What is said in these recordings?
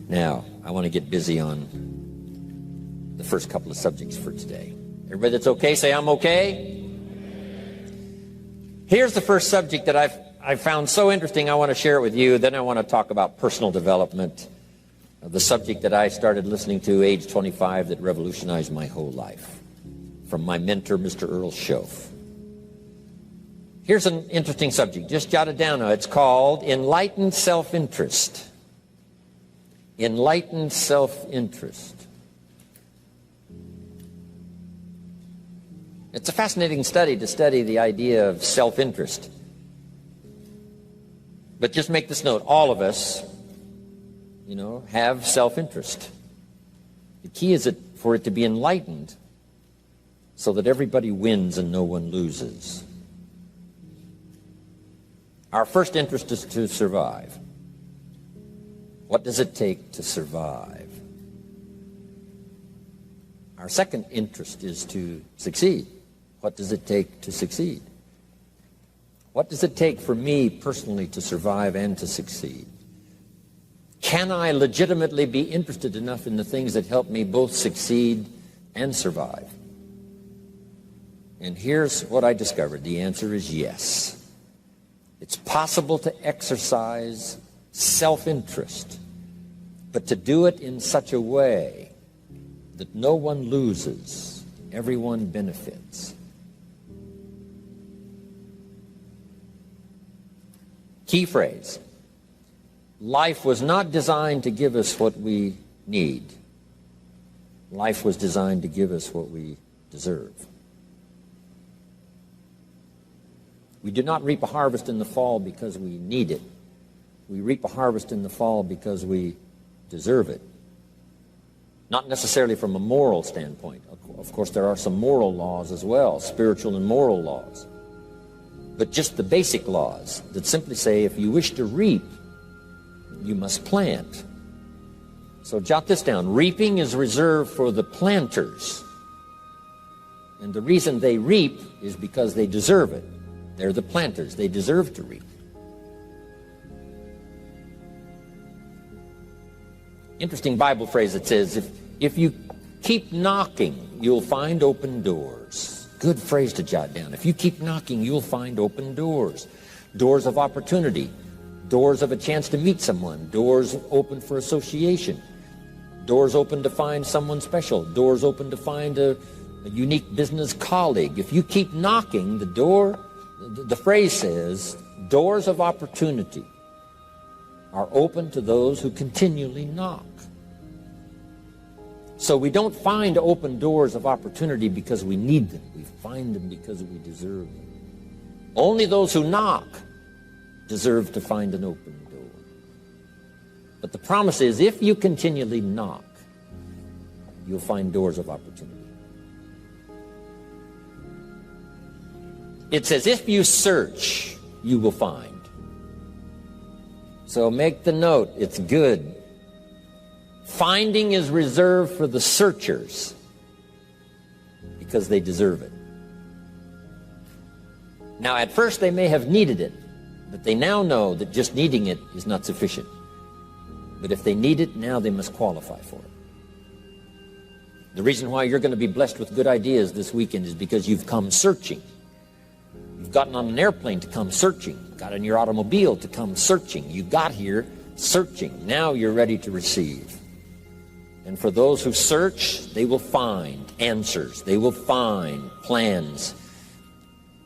Now, I want to get busy on the first couple of subjects for today. Everybody that's okay, say I'm okay. Here's the first subject that I found so interesting. I want to share it with you. Then I want to talk about personal development, the subject that I started listening to age 25 that revolutionized my whole life, from my mentor, Mr. Earl Schoaf. Here's an interesting subject. Just jot it down now. It's called enlightened self-interest. Enlightened self-interest. It's a fascinating study to study the idea of self-interest. But just make this note, all of us, have self-interest. The key is for it to be enlightened so that everybody wins and no one loses. Our first interest is to survive. What does it take to survive? Our second interest is to succeed. What does it take to succeed? What does it take for me personally to survive and to succeed? Can I legitimately be interested enough in the things that help me both succeed and survive? And here's what I discovered. The answer is yes. It's possible to exercise self-interest, but to do it in such a way that no one loses, everyone benefits. Key phrase. Life was not designed to give us what we need. Life was designed to give us what we deserve. We do not reap a harvest in the fall because we need it. We reap a harvest in the fall because we deserve it. Not necessarily from a moral standpoint. Of course, there are some moral laws as well, spiritual and moral laws. But just the basic laws that simply say if you wish to reap, you must plant. So jot this down. Reaping is reserved for the planters. And the reason they reap is because they deserve it. They're the planters. They deserve to reap. Interesting Bible phrase that says, if you keep knocking, you'll find open doors. Good phrase to jot down. If you keep knocking, you'll find open doors. Doors of opportunity. Doors of a chance to meet someone. Doors open for association. Doors open to find someone special. Doors open to find a unique business colleague. If you keep knocking, the phrase says, doors of opportunity are open to those who continually knock. So we don't find open doors of opportunity because we need them. We find them because we deserve them. Only those who knock deserve to find an open door. But the promise is, if you continually knock, you'll find doors of opportunity. It says, if you search, you will find. So make the note, it's good. Finding is reserved for the searchers because they deserve it. Now, at first they may have needed it, but they now know that just needing it is not sufficient. But if they need it, now they must qualify for it. The reason why you're going to be blessed with good ideas this weekend is because you've come searching. You've gotten on an airplane to come searching. Got in your automobile to come searching. You got here searching. Now you're ready to receive. And for those who search, they will find answers. They will find plans,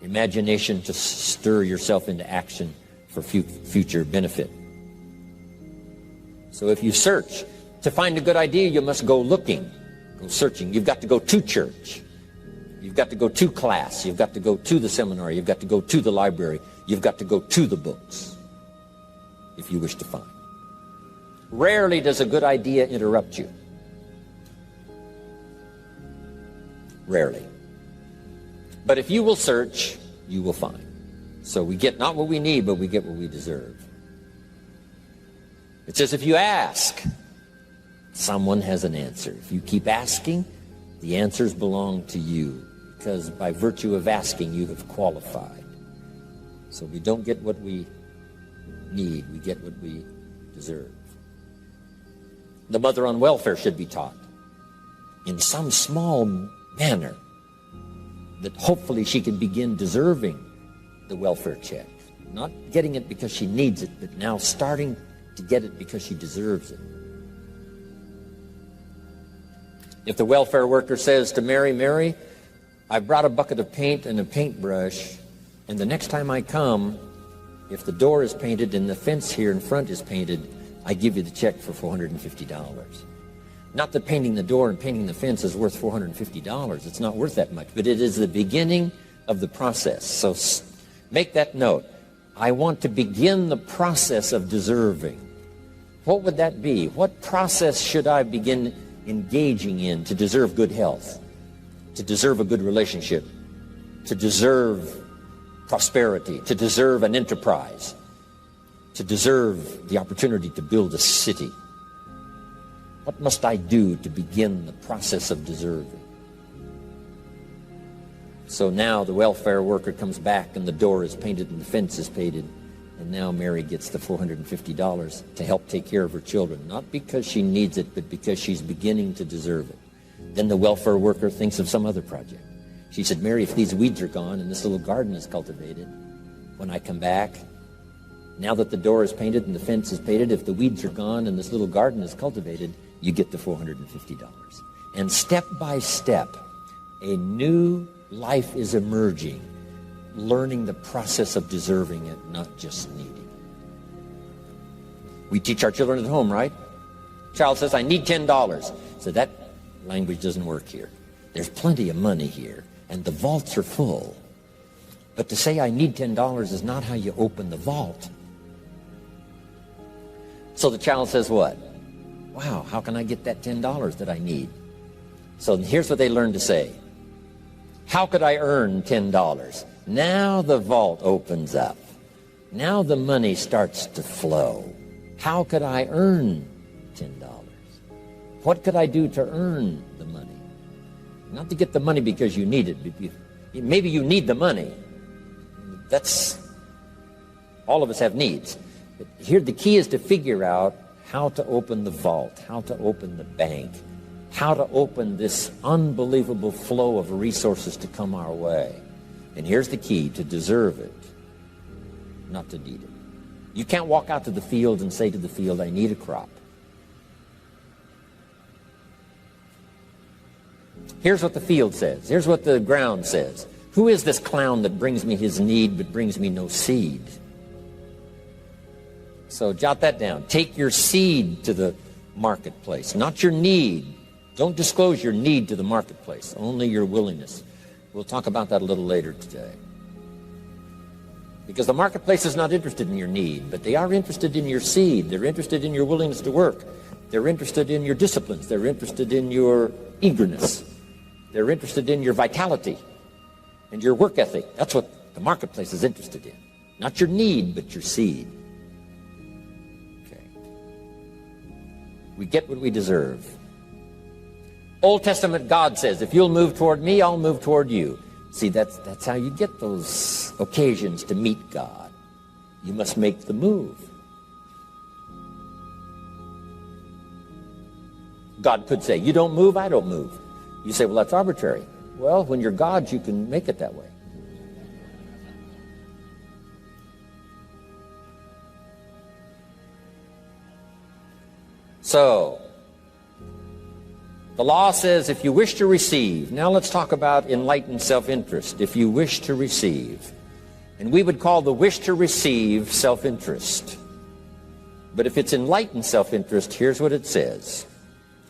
imagination to stir yourself into action for future benefit. So if you search, to find a good idea, you must go looking, go searching. You've got to go to church. You've got to go to class. You've got to go to the seminar. You've got to go to the library. You've got to go to the books if you wish to find. Rarely does a good idea interrupt you. Rarely. But if you will search, you will find. So we get not what we need, but we get what we deserve. It says if you ask, someone has an answer. If you keep asking, the answers belong to you, because by virtue of asking, you have qualified. So we don't get what we need, we get what we deserve. The mother on welfare should be taught in some small manner that hopefully she can begin deserving the welfare check. Not getting it because she needs it, but now starting to get it because she deserves it. If the welfare worker says to Mary, Mary, I brought a bucket of paint and a paintbrush, and the next time I come, if the door is painted and the fence here in front is painted, I give you the check for $450. Not that painting the door and painting the fence is worth $450. It's not worth that much, but it is the beginning of the process. So make that note. I want to begin the process of deserving. What would that be? What process should I begin engaging in to deserve good health, to deserve a good relationship, to deserve prosperity, to deserve an enterprise, to deserve the opportunity to build a city? What must I do to begin the process of deserving? So now the welfare worker comes back and the door is painted and the fence is painted, and now Mary gets the $450 to help take care of her children, not because she needs it, but because she's beginning to deserve it. Then the welfare worker thinks of some other project. She said, Mary, if these weeds are gone and this little garden is cultivated, when I come back, now that the door is painted and the fence is painted, if the weeds are gone and this little garden is cultivated, you get the $450. And step by step, a new life is emerging, learning the process of deserving it, not just needing. We teach our children at home, right? Child says, I need $10. So that language doesn't work here. There's plenty of money here, and the vaults are full. But to say I need $10 is not how you open the vault. So the child says what? Wow, how can I get that $10 that I need? So here's what they learn to say. How could I earn $10? Now the vault opens up. Now the money starts to flow. How could I earn $10? What could I do to earn the money? Not to get the money because you need it. Maybe you need the money. That's, all of us have needs. But here the key is to figure out how to open the vault, how to open the bank, how to open this unbelievable flow of resources to come our way. And here's the key: to deserve it, not to need it. You can't walk out to the field and say to the field, I need a crop. Here's what the field says. Here's what the ground says. Who is this clown that brings me his need but brings me no seed? So jot that down. Take your seed to the marketplace, not your need. Don't disclose your need to the marketplace, only your willingness. We'll talk about that a little later today. Because the marketplace is not interested in your need, but they are interested in your seed. They're interested in your willingness to work. They're interested in your disciplines. They're interested in your eagerness. They're interested in your vitality and your work ethic. That's what the marketplace is interested in. Not your need, but your seed. Okay. We get what we deserve. Old Testament God says, if you'll move toward me, I'll move toward you. See, that's how you get those occasions to meet God. You must make the move. God could say, you don't move, I don't move. You say, well, that's arbitrary. Well, when you're God, you can make it that way. So, the law says if you wish to receive. Now let's talk about enlightened self-interest. If you wish to receive. And we would call the wish to receive self-interest. But if it's enlightened self-interest, here's what it says.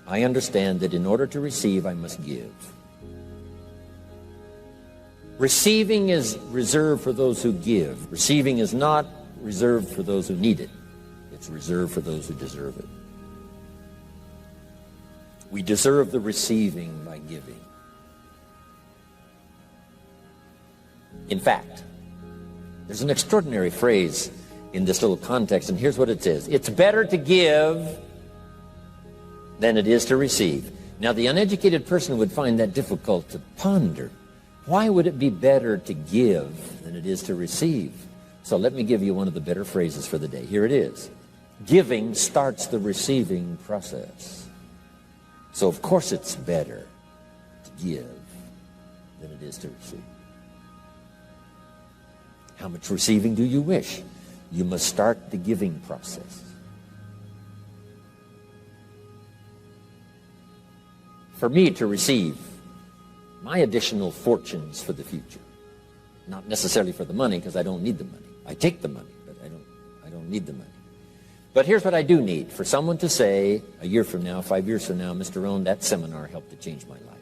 I understand that in order to receive, I must give. Receiving is reserved for those who give. Receiving is not reserved for those who need it. It's reserved for those who deserve it. We deserve the receiving by giving. In fact, there's an extraordinary phrase in this little context, and here's what it says. It's better to give than it is to receive. Now, the uneducated person would find that difficult to ponder. Why would it be better to give than it is to receive? So let me give you one of the better phrases for the day. Here it is. Giving starts the receiving process. So of course it's better to give than it is to receive. How much receiving do you wish? You must start the giving process. For me to receive my additional fortunes for the future, not necessarily for the money, because I don't need the money. I take the money, but I don't need the money. But here's what I do need: for someone to say a year from now, 5 years from now, Mr. Rohn, that seminar helped to change my life.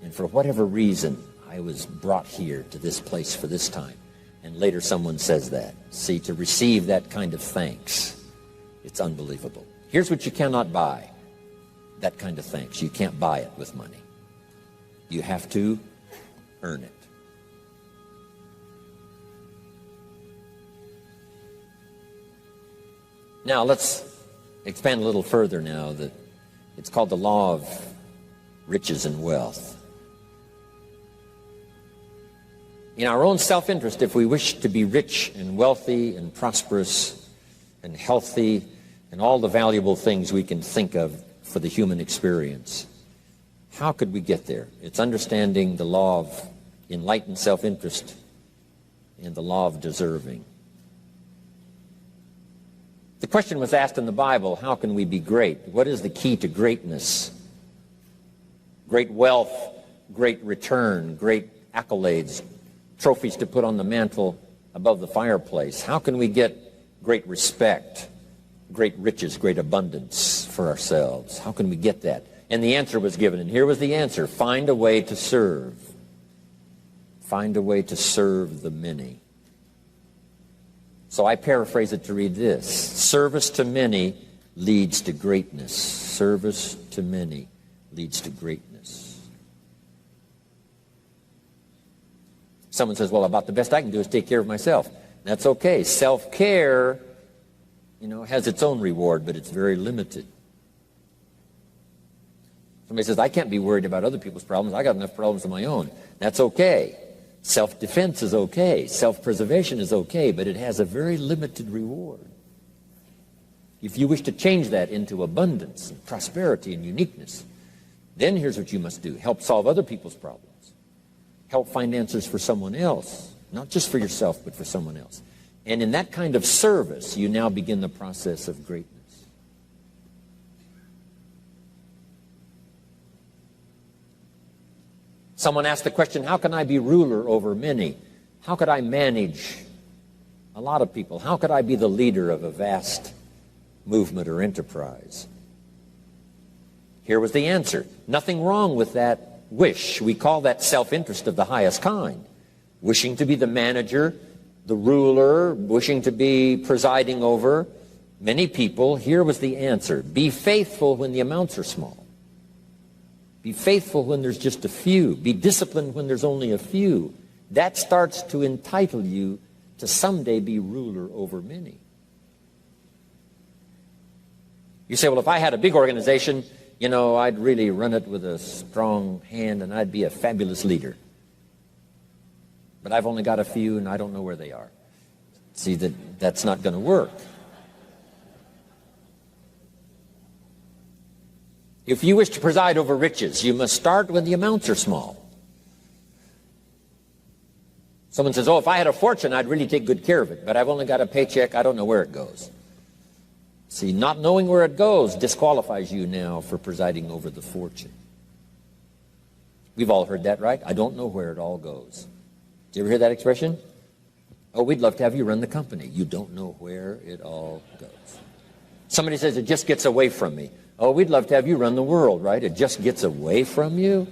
And for whatever reason, I was brought here to this place for this time. And later someone says that. See, to receive that kind of thanks, it's unbelievable. Here's what you cannot buy: that kind of thanks. You can't buy it with money. You have to earn it. Now let's expand a little further now. That it's called the law of riches and wealth. In our own self-interest, if we wish to be rich and wealthy and prosperous and healthy and all the valuable things we can think of for the human experience, how could we get there? It's understanding the law of enlightened self-interest and the law of deserving. The question was asked in the Bible, how can we be great? What is the key to greatness? Great wealth, great return, great accolades, trophies to put on the mantle above the fireplace. How can we get great respect, great riches, great abundance for ourselves? How can we get that? And the answer was given, and here was the answer: find a way to serve. Find a way to serve the many. So I paraphrase it to read this: service to many leads to greatness. Service to many leads to greatness. Someone says, well, about the best I can do is take care of myself. That's okay. Self-care, has its own reward, but it's very limited. Somebody says, I can't be worried about other people's problems. I got enough problems of my own. That's okay. Self-defense is okay. Self-preservation is okay, but it has a very limited reward. If you wish to change that into abundance and prosperity and uniqueness, then here's what you must do: help solve other people's problems. Help find answers for someone else, not just for yourself, but for someone else. And in that kind of service, you now begin the process of greatness. Someone asked the question, how can I be ruler over many? How could I manage a lot of people? How could I be the leader of a vast movement or enterprise? Here was the answer. Nothing wrong with that wish. We call that self-interest of the highest kind. Wishing to be the manager, the ruler, wishing to be presiding over many people. Here was the answer: be faithful when the amounts are small. Be faithful when there's just a few. Be disciplined when there's only a few. That starts to entitle you to someday be ruler over many. You say, well, if I had a big organization, I'd really run it with a strong hand and I'd be a fabulous leader. But I've only got a few and I don't know where they are. See, that's not going to work. If you wish to preside over riches, you must start when the amounts are small. Someone says, oh, if I had a fortune, I'd really take good care of it, but I've only got a paycheck, I don't know where it goes. See, not knowing where it goes disqualifies you now for presiding over the fortune. We've all heard that, right? I don't know where it all goes. Did you ever hear that expression? Oh, we'd love to have you run the company. You don't know where it all goes. Somebody says, it just gets away from me. Oh, we'd love to have you run the world, right? It just gets away from you.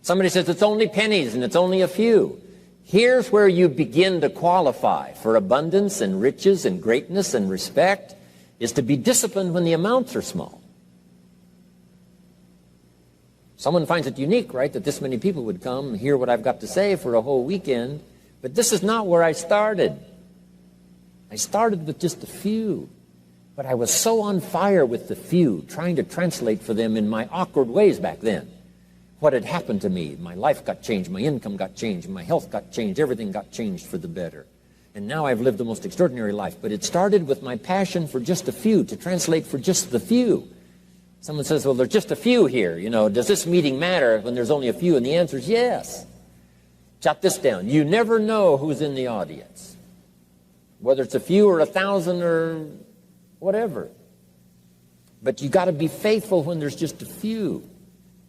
Somebody says, it's only pennies and it's only a few. Here's where you begin to qualify for abundance and riches and greatness and respect, is to be disciplined when the amounts are small. Someone finds it unique, right, that this many people would come and hear what I've got to say for a whole weekend, but this is not where I started. I started with just a few, but I was so on fire with the few, trying to translate for them in my awkward ways back then what had happened to me. My life got changed, my income got changed, my health got changed, everything got changed for the better. And now I've lived the most extraordinary life. But it started with my passion for just a few, to translate for just the few. Someone says, well, there's just a few here. You know, does this meeting matter when there's only a few? And the answer is yes. Jot this down. You never know who's in the audience, whether it's a few or 1,000 or whatever. But you got to be faithful when there's just a few.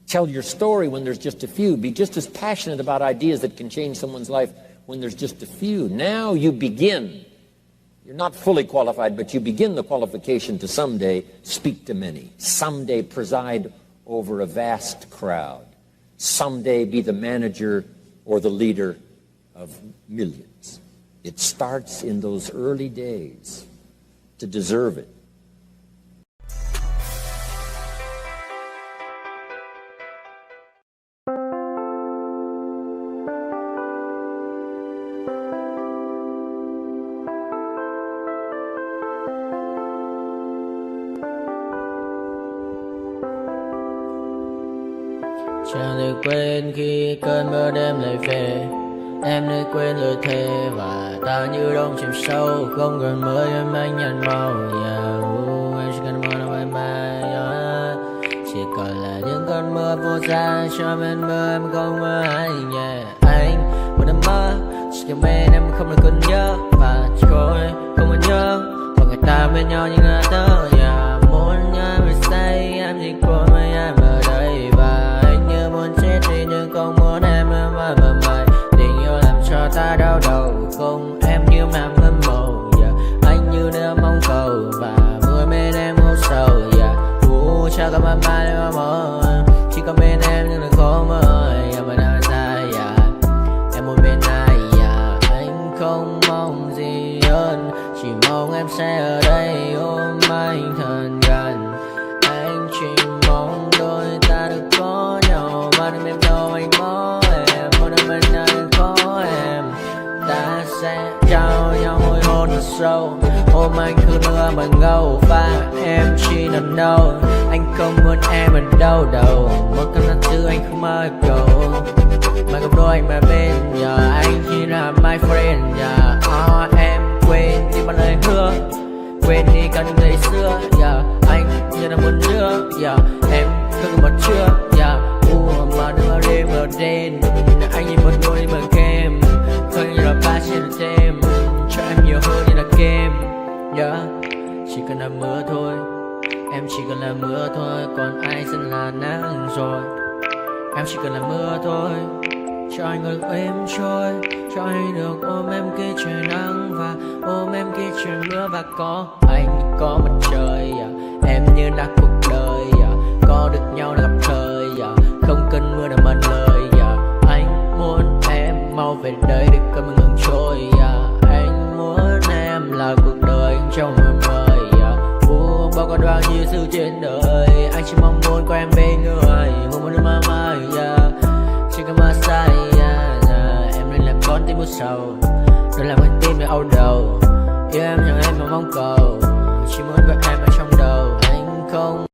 Tell your story when there's just a few. Be just as passionate about ideas that can change someone's life when there's just a few. Now you begin. You're not fully qualified, but you begin the qualification to someday speak to many. Someday preside over a vast crowd. Someday be the manager or the leader of millions. It starts in those early days to deserve it. Chẳng được quên khi cơn mưa đêm lại về. Em nơi quên lời thề và ta như đông chìm sâu. Không còn mới em anh nhận màu. Em chỉ cần mơ đâu em bay. Chỉ còn là những cơn mưa vô giá. Cho bên mơ em không mơ ai. Anh một đêm mơ. Chỉ cần bên em không được cần nhớ. Và chỉ có em không muốn nhớ. Và người ta bên nhau như ngã tơ. Muốn nhớ em say. Em chỉ có mấy em ở đây. Và muốn chết đi nhưng không muốn em mãi mãi. Tình yêu làm cho ta đau đầu. Cùng em như làm hâm mộ. Anh như đứa mong cầu. Và mưa bên em ngủ sầu. Chắc có mãi mãi em mơ. Chỉ có bên em nhưng đừng khó mơ. Mà đã dài. Em muốn bên ai. Anh không mong gì hơn. Chỉ mong em sẽ ở đây ôm anh thật gần. Anh chỉ mong đôi ta được có nhau. Mà đừng em đâu anh có em. Một đêm bên anh có em. Ta sẽ trao nhau môi hôn thật sâu. Ôm anh cứ nữa bằng ngâu. Và em chỉ nằm đâu. Anh không muốn em ở đâu đâu. Một cơn nắng thứ anh không mơ cầu. Mà gặp đôi anh mà bên giờ. Anh chỉ là my friend. Em quên đi bao lời hứa. Quên đi cả những ngày xưa. Anh như là muốn nữa. Em không còn một chưa. Mà đừng đêm ở đêm. Anh như một đôi bằng kem. Không như là ba trên thêm. Cho em nhiều hơn như là kem. Chỉ cần là mưa thôi. Em chỉ cần là mưa thôi. Còn ai sẽ là nắng rồi. Em chỉ cần là mưa thôi. Cho anh được êm trôi. Cho anh được ôm em khi trời nắng. Và ôm em khi trời mưa. Và có anh có mặt trời. Em như là cuộc đời. Có được nhau là gặp thời. Không cần mưa để mần lời. Anh muốn em mau về đây để cơn mưa ngừng trôi. Anh muốn em là cuộc đời trong mưa mời. Bao còn bao nhiêu sự trên đời. Anh chỉ mong muốn có em bên người. Một muốn mơ mơ. Chỉ cần mơ say. Em nên làm con tim mưa sầu. Đừng làm con tim để âu đầu. Yêu em chẳng em mà mong cầu. Chỉ muốn có em ở trong đầu. Anh không.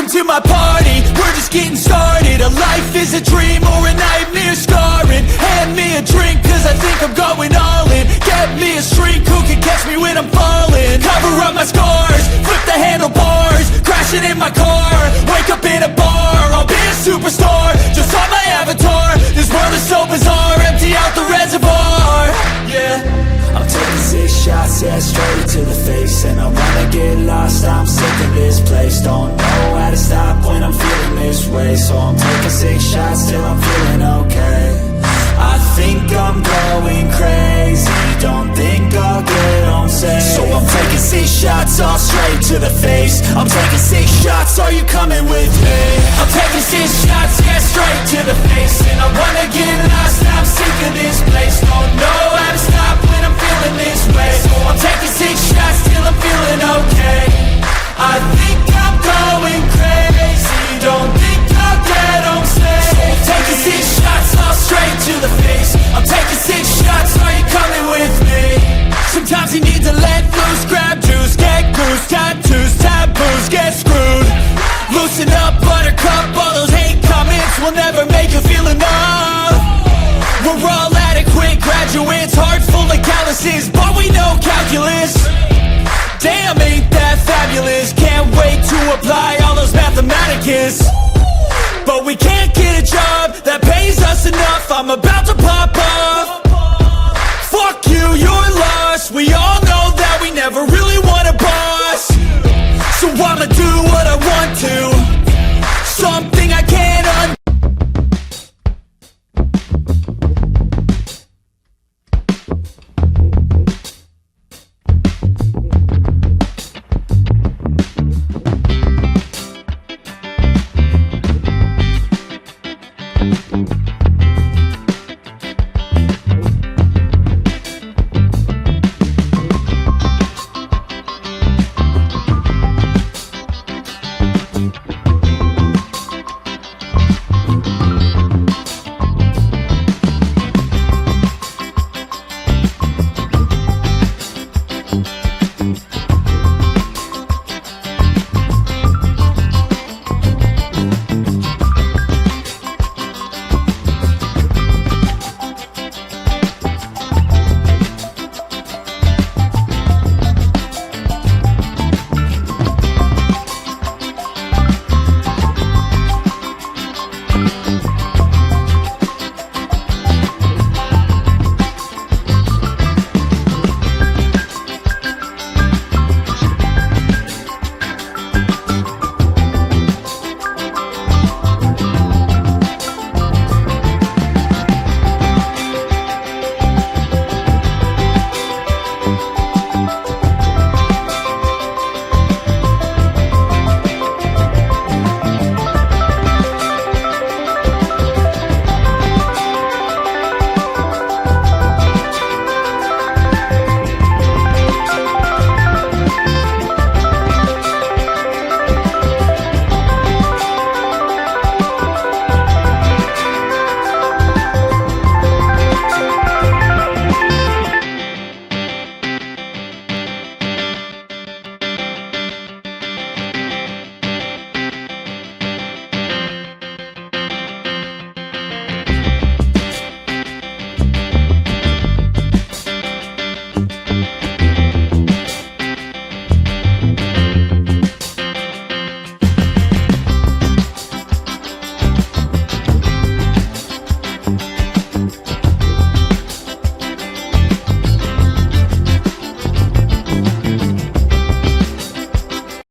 Welcome to my party, we're just getting started. A life is a dream or a nightmare scarring. Hand me a drink cause I think I'm going all in. Get me a shrink who can catch me when I'm falling. Cover up my scars, flip the handlebars. Crashing in my car, wake up in a bar. I'll be a superstar, just on my avatar. This world is so bizarre, empty out the reservoir. Yeah, I'm taking 6 shots, yeah, straight to the face. And I wanna get lost, I'm sick of this place. Don't know how to stop when I'm feeling this way. So I'm taking 6 shots till I'm feeling okay. I think I'm going crazy, don't think I'll get home safe. So I'm taking 6 shots, all straight to the face. I'm taking 6 shots, are you coming with me? I'm taking 6 shots, yeah, straight to the face. And I wanna get lost, I'm sick of this place. Don't know how to stop when I'm feeling this way. So I'm taking 6 shots till I'm feeling okay. I think I'm going crazy, don't think I'll get home safe. So I'm taking 6 shots, all straight to the face. I'm taking 6 shots, are you coming with me? Sometimes you need to let loose, grab juice, get goose, tattoos, taboos, get screwed. Loosen up, buttercup, all those hate comments will never make you feel enough. We're all adequate graduates, heart full of calluses, but we know calculus. Damn, ain't that fabulous? Can't wait to apply all those mathematicus. But we can't get a job that pays us enough. I'm about to pop off. Fuck you, you're lost. We all know that we never really wanna buy.